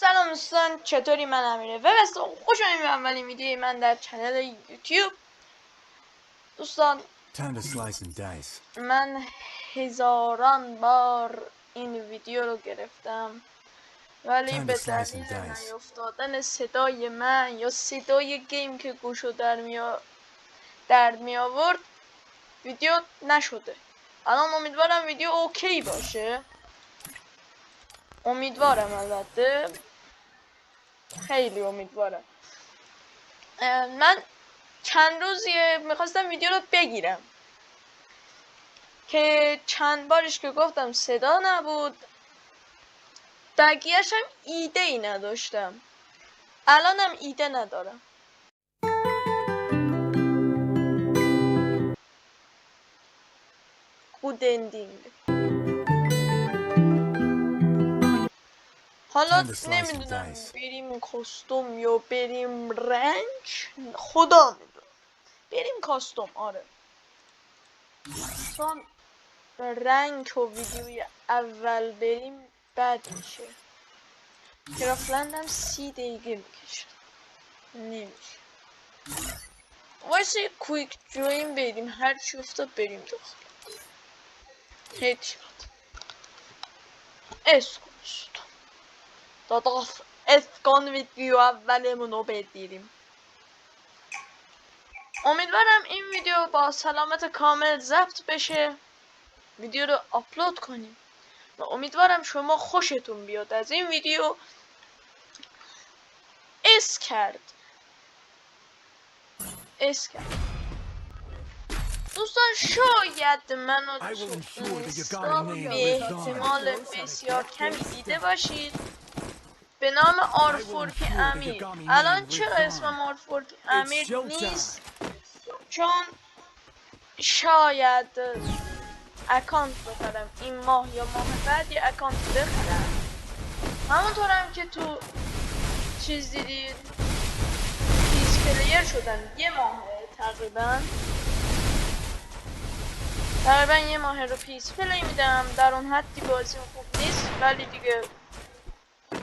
سلام دوستان، چطوری؟ من امیره و خوش اومدید به اولین ویدیوی من در کانال یوتیوب. دوستان من هزاران بار این ویدیو رو گرفتم ولی به دلیل نیفتادن صدای من یا صدای گیم که گوشو درد می آورد ویدیو نشده. الان امیدوارم ویدیو اوکی باشه، امیدوارم، البته خیلی امیدوارم. من چند روزیه میخواستم ویدیو رو بگیرم که چند بارش که گفتم صدا نبود، بقیه‌اش هم ایده ای نداشتم. الانم ایده ندارم. گود اندینگ. حالا نمیدونم بریم کاستوم یا بریم رنج، خدا میدونه. بریم کاستوم. آره، چون رنگ و ویدیوی اول بریم بد میشه. کرافلند هم 30 دقیقه میکشه، نمیشه. وایسا یه کویک جوین بریم، هر چی افتاد بریم داخل. هیچ اسکوست داداش، اسکان ویدیو اولمونو بگیریم. امیدوارم این ویدیو با سلامت کامل ضبط بشه، ویدیو رو آپلود کنیم و امیدوارم شما خوشتون بیاد از این ویدیو. اس کرد دوستان، شاید منو تو اینستا به احتمال بسیار کمی دیده باشید به نام آرفورک امیر. الان چرا اسمم آرفورک امیر نیست؟ چون شاید اکانت بخرم این ماه یا ماه بعد، یه اکانت بخرم. همونطورم که تو چیز دیدید پیس پلیر شدم یه ماه تقریبا یه ماه رو پیس پلی میدم. در اون حدی بازی خوب نیست ولی دیگه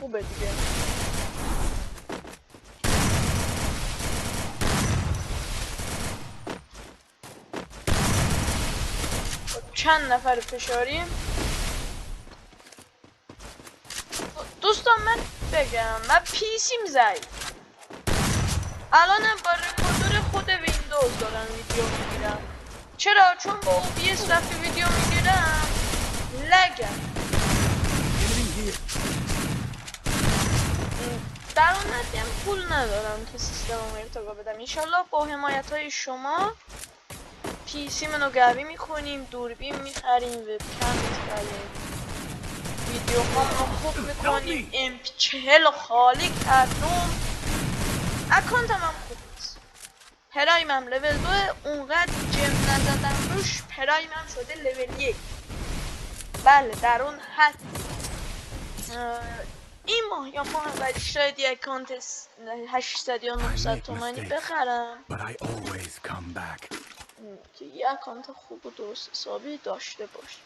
خوبه دیگه. چند نفر فشاریم دوستان. من بگم من پیسیم ضعیف، الانم با رکوردر خود ویندوز دارم ویدیو میگیرم. چرا؟ چون با OBS وقتی ویدیو میگیرم لگم. در اون حدی هم پول ندارم که سیستمم ارتقا بدم. انشالله با حمایت های شما پیسی منو قوی میکنیم، دوربین میخریم، وبکم میخریم، ویدیو رو خوب میکنیم، MP40 خالی کردم. اکانتم هم خوب نیست، پرایم هم لول 2، اونقدر جم نزدم روش، پرایم هم شده لول 1. بله در اون حد. این ماه یا ماه بعد شاید یه اکانت 800 یا 900 تومانی بخرم که یه اکانت خوب و درست حسابی داشته باشه.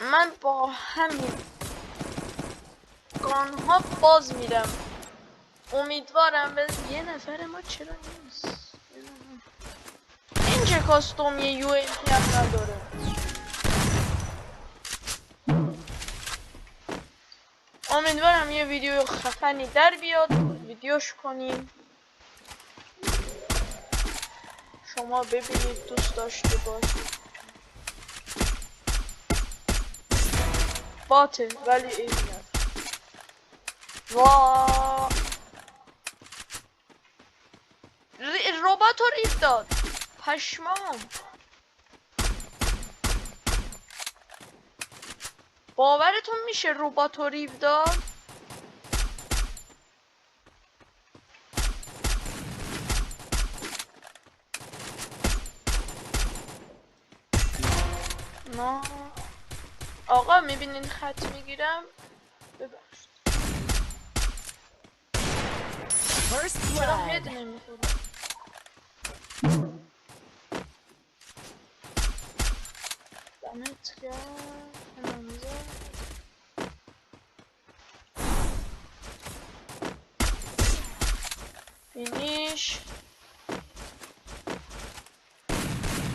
من با همین گانها باز میرم. امیدوارم به یه نفر ما چرا نیست. این چه کاستوم یه یو ام پی هم نداره. امیدوارم یه ویدیو خفنی در بیاد، ویدیوش کنیم شما ببینید، دوست داشته باشید. باته ولی ایدی نداره. واaa ربات رو ریف داد، پشمام. باورتون میشه ربات رو ریف داد؟ نه آقا میبینین خط میگیرم، ببخشید. چرا هد نمیخوره؟ دمت گرم. فینیش.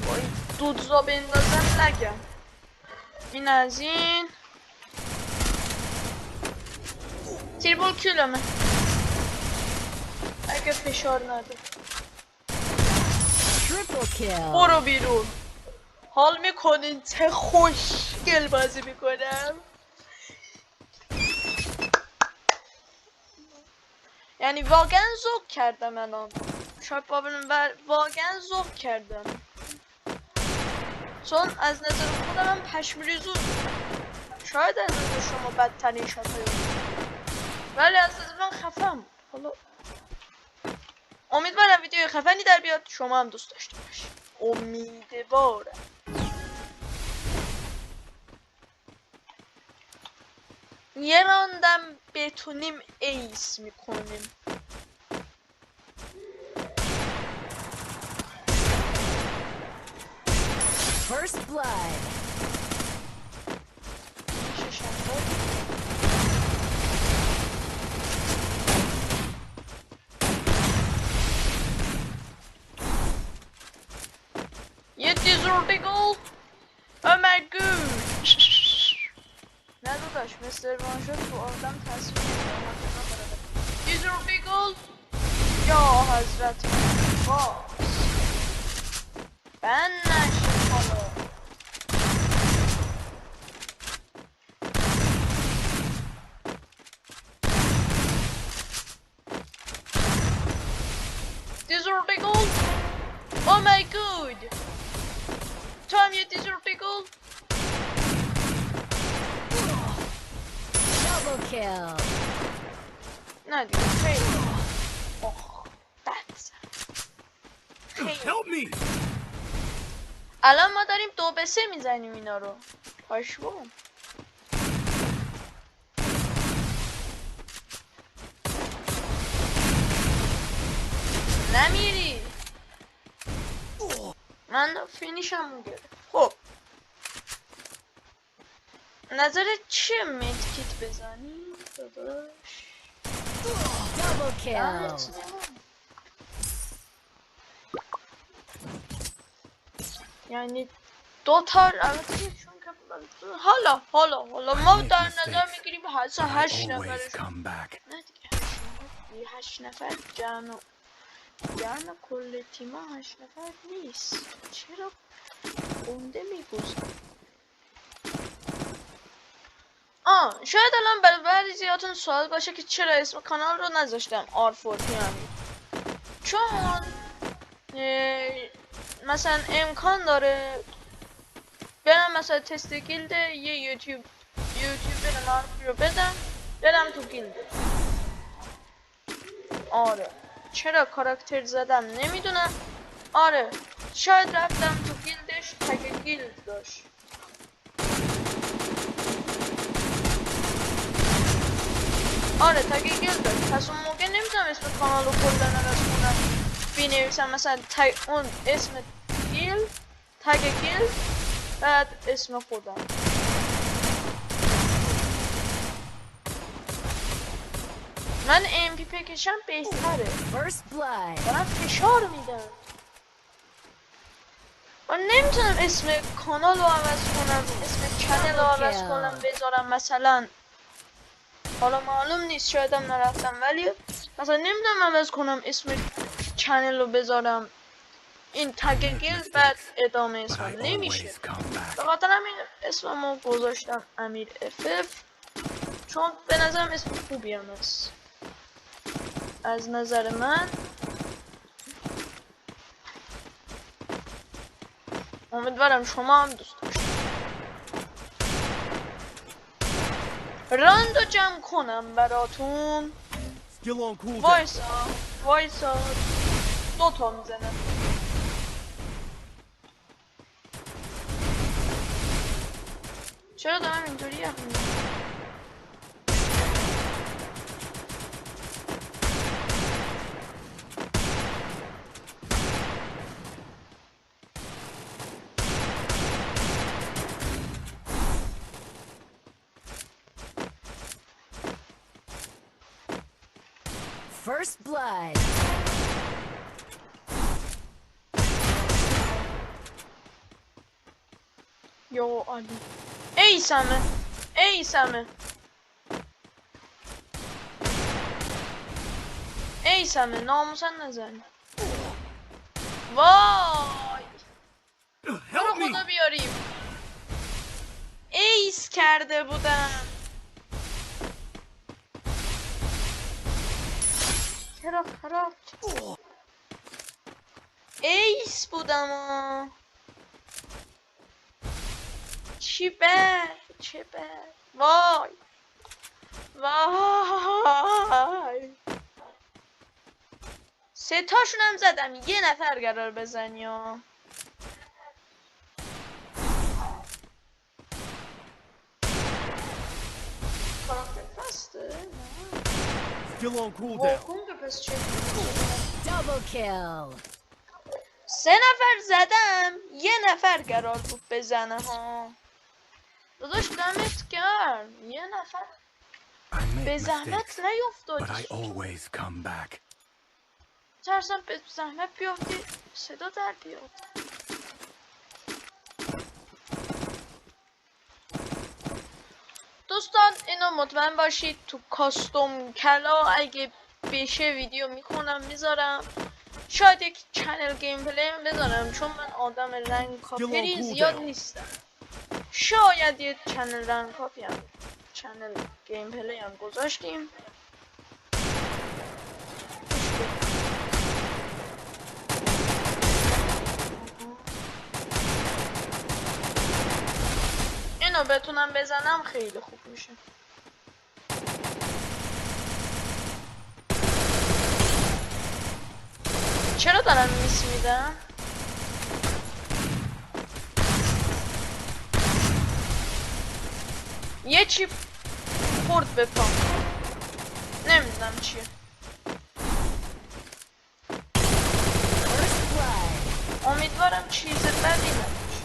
وای دودزا بندازم نگم. این از این. تریبل کیلومه اگه فشار نده. برو بیرون. حال میکنین چه خوشگل بازی میکنم. یعنی واقعا ذوق کردم الان. شاید باورم واقعا ذوق کردم. چون از نظر خودم هم پشمریزون. شاید از نظر شما بدترین شاتایی ولی از نظر من خفم. حالا امیدوارم ویدیو خفنی در بیاد شما هم دوست داشته باشید. امیدوارم. یه راندم بتونیم ایس میکنیم. First blood. You deserve the goal. Oh my god. نه داداش مستر وانشات تو آدم تصویر نمیدونم. Deserve the goal. یا حضرت باز ben نشیم حالا. Deserve the goal. Oh my god. Tom, you deserve the goal. Double kill. نه دیگه خیلی. اوه that's Help me! الان ما داریم 2-3 میزنیم اینا رو. پاشبون. نمیری. من فینیشم گرفت. خب نظرت چیه مدکیت بزنی داداش؟ Double kill. یعنی دو تا البته چون که حالا ما در نظر میگیریم 8 نفرش نه دیگه 8 نفر جمع کل تیم 8 نفر نیست. چرا گنده میگوزم؟ شاید الان برای بعضیاتون سوال باشه که چرا اسم کانال رو نذاشتم R4 پیامی. چون مثلا امکان داره برم مثلا تست گیلد یه یوتیوب برم رو برم تو گیلد. آره چرا کاراکتر زدم نمیدونم. آره شاید رفتم تو گیلدش تگ گیلد داشت. آره تگ گیلد داشت. پس اون موقع نمیتونم اسم کانال رو کلا عوض کنم بنویسم مثلا اون اسم گیلد تگ گیلد بعد اسم خودم. من ام پی پکشم بهتره. دارم فشار میدم. من نمیتونم اسم کانال رو عوض کنم اسم چنل رو عوض کنم بذارم مثلا حالا معلوم نیست شایدم نرفتم ولی مثلا نمیتونم عوض کنم اسم چنل رو بذارم این تگ گیلد بعد ادامه اسمم نمیشه. به خاطر همین اسممو گذاشتم امیر FF چون به نظرم اسم خوبی هم هست از نظر من. امیدوارم شما هم دوست داشتید. راندو جمع کنم براتون. وایسا 2 تا میزنم. چرا دارم اینطوری یخ میزنم؟ First blood. یا علی ای سمه ای سمه ای سمه ناموسن نزنی وای Help برو me! خدا بیاریم ایس کرده بودم چرا خراب ایس بودم چی بر وای وای سه تاشون هم زدم یه نفر قرار بزنی ها کاراکتر فسته؟ Still on cooldown. واکنگه پس چه؟ Double kill. سه نفر زدم یه نفر قرار بود بزنه ها داداش دمت گرم یه نفر I make به زحمت mistakes, but I نیفتادی always come back. ترسم به زحمت بیافتی صدا در بیاد دوستان اینو مطمئن باشید تو کاستوم کلا اگه بشه ویدیو میکنم میذارم شاید یک چنل گیم پلی هم بذارم چون من آدم رنگ کاپری زیاد نیستم شاید یه چنل رنگ کاپی هم چنل گیم پلی هم گذاشتیم اینو بتونم بزنم خیلی خوب میشه چرا دارم میس میدم؟ یه چی خورد به پام نمیدونم چیه First blood. امیدوارم چیز بدی نباشه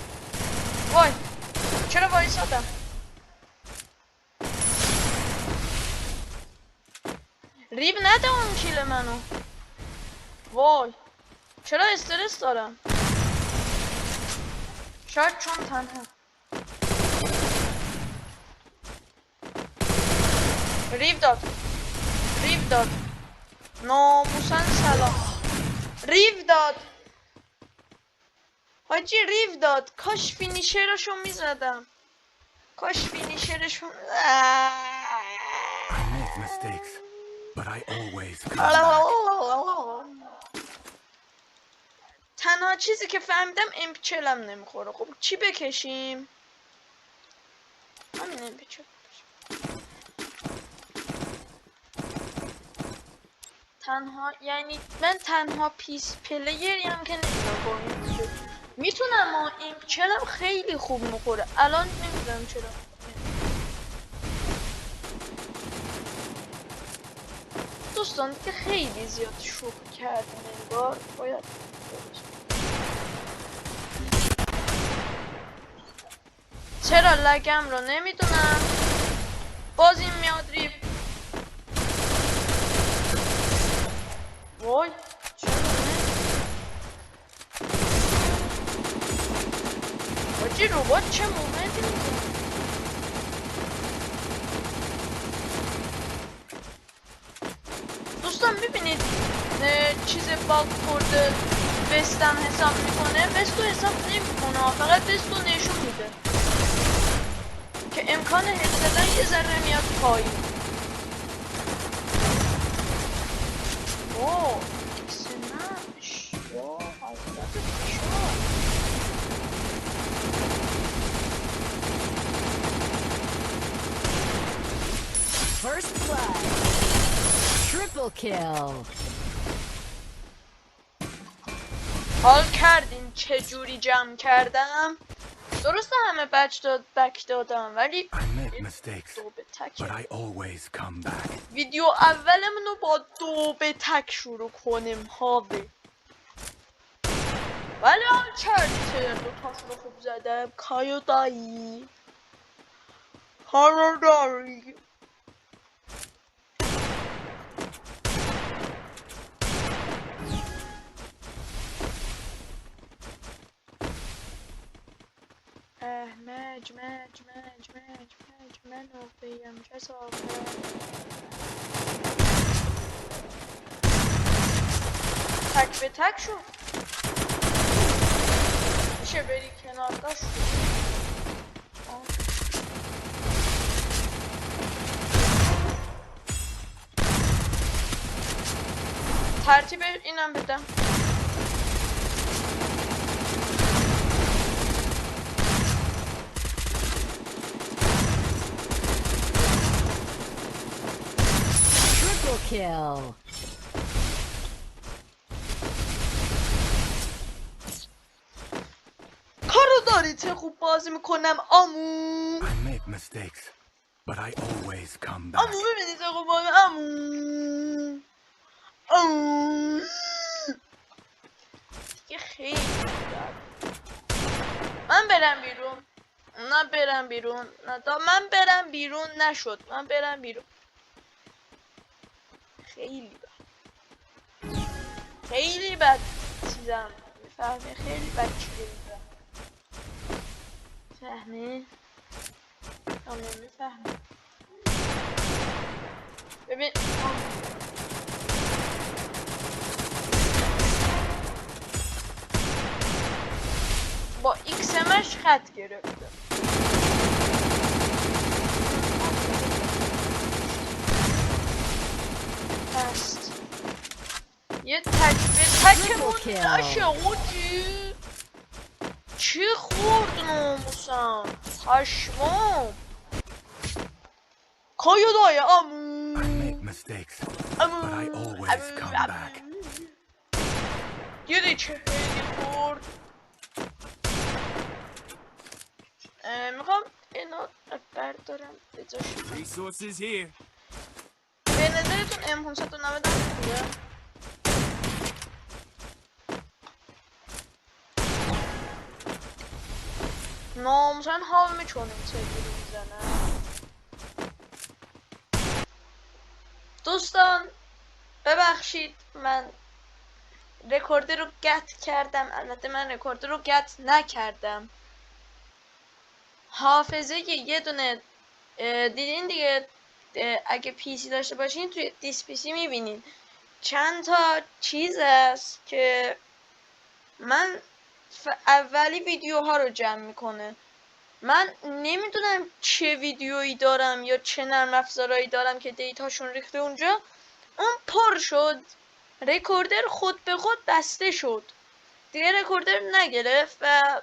وای چرا وایسادم ریب نده اون کیل منو وای چرا استرس دارم شاید چون تنها ریو داد ناموسن سلام ریو داد حاجی ریو داد کاش فینیشرشو میزدم کاش فینیشرشو I make mistakes, but I always come back. تنها چیزی که فهمیدم امپچلم نمیخوره خب چی بکشیم همین امپچل تنها یعنی من تنها پیس پلیریم که نمیدونم با میتونم اما امپچلم خیلی خوب میخوره الان نمیدونم چرا دوستان که خیلی زیاد شوخی کردیم انگار باید چرا لگم رو نمیدونم باز این میاد ریب وای چرا حاجی ربات چه مومنتی میزن دوستان میبینید چیز باگ خورده بستم حساب میکنه بستو حساب نمیکنه فقط بستو نشون میده که امکان هد زدن یه ذره میاد پایین اوه ایکس نش اوه حضرت فشار First blood. Triple kill. حال کردین چه جوری جمع کردم درسته همه بک دادم ولی I make mistakes, دو به تک but I always come back. ویدیو اولمون رو با دو به تک شروع کنیم هاوی ولی حال کردی چه دو تاشون رو خوب زدم کایو دایی کارو داری احمد منو بیم کسافت. تک به تک شد. میشه بری کنار داشت. ترتیب اینم بدم. Triple kill. کارو داری چه خوب بازی میکنم آمو. I make mistakes, but I always come back. آمو ببینی چه خوب بازی آمو. آمو دیگه خیلی بد. من برم بیرون. نه برم بیرون. نه دا من برم بیرون نشد. من برم بیرون. خیلی بد. خیلی بد چیزم میفهمی. خیلی بد چیزم فهمی؟ هم نمیفهمی. ببین با ایکسمش خط گرفته. هست یه تک به تکمون نشه اوجی. چی خورد ناموسم پشمام. کایو دای آمو. I make mistakes, but I always come back. دیدی چه خیلی خورد. میخوام اینو بردارم بجاش. Resources here. به نظرتون M590 خوبه؟ ناموسن حال میکنیم چجوری میزنه. دوستان ببخشید من رکورد رو گت کردم. البته من رکورد رو گت نکردم. حافظه یه دونه دیدین دیگه. اگه پیسی داشته باشین توی دیسپیسی میبینین چند تا چیز است که من اولی ویدیوها رو جمع میکنه. من نمیدونم چه ویدیویی دارم یا چه نرم افزارهایی دارم که دیتاشون ریخته اونجا. اون پر شد. رکوردر خود به خود بسته شد. دیگه رکوردر نگرفت و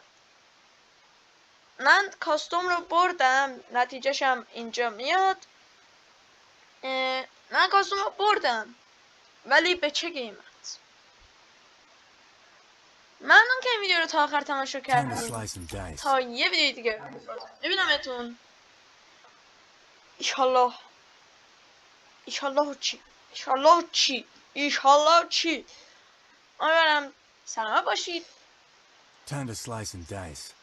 من کاستوم رو بردم. نتیجهشم اینجا میاد. من کاستوم رو بردم ولی به چه قیمت؟ ممنون که این ویدیو رو تا آخر تماشا Time to کردید. slice and dice. تا یه ویدیو دیگه ببینمتون. ایشالله چی امیدوارم سلامت باشید. Time to slice and dice.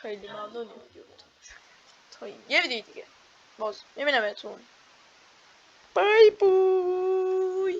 خیلی ممنون ویدیو رو تا یه ویدیو دیگه باز میبینمتون. بای بوی.